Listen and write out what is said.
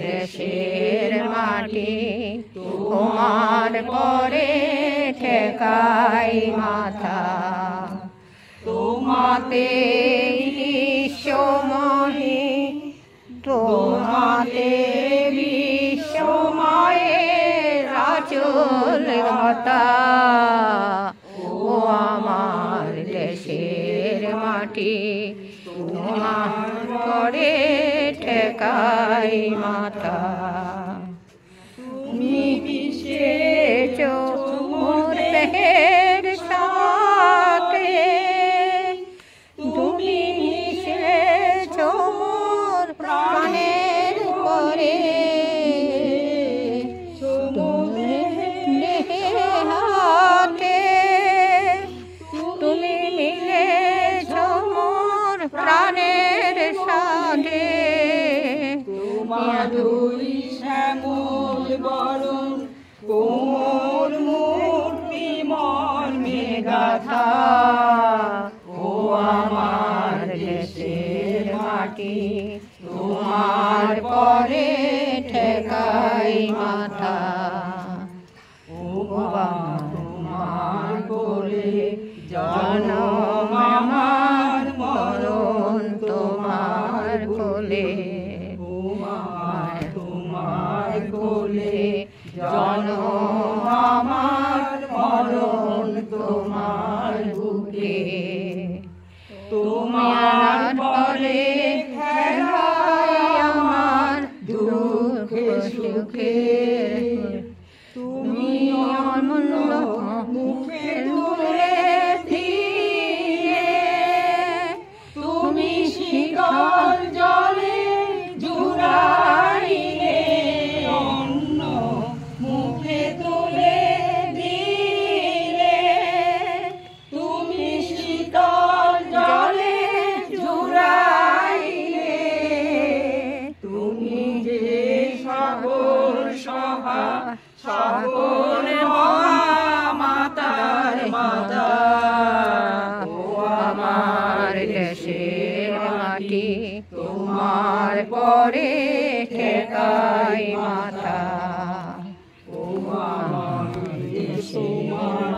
দেশের মাটি তোমার পরে ঠেকাই মাথা, তোমাতে বিশ্বময়ী, তোমাতে বিশ্বময়ের আঁচল গাথা। ও আমার দেশের মাটি তোমার পরে ঠেকাই মাথা। তুমি বিশেষ মোর দেহের সাথে, তুমি বিশেষ মোর প্রাণের পরে, তুমি হাতে তুমি মিলেছ মোর প্রাণের সাথে। মাধুরী শ্যামল বরণ কোমর মূর্তি মর্মে গাথা। ও আমার দেশের মাটি তোমার পরে ঠেকাই মাথা। ও বাবা তোমার কোলে জনম আমার, মরণ তোমার কোলে। তোমার কোলে জনম আমার, মরণ তোমার বুকে। তোমার পরে খেলাই আমার দুঃখ সুখে, তুমি অমূল্য মুখে তুলে দিয়ে, তুমি শীতল জলে জুড়াইলে অন্ন মুখে তুলে দিলে, তুমি শীতল জলে জুড়াইলে, তুমি যে সাগর সহা সাগর মাতার মাতা। ও আমার দেশের মাটি তোমার পরে ঠেকাই মাথা। ও আমার দেশের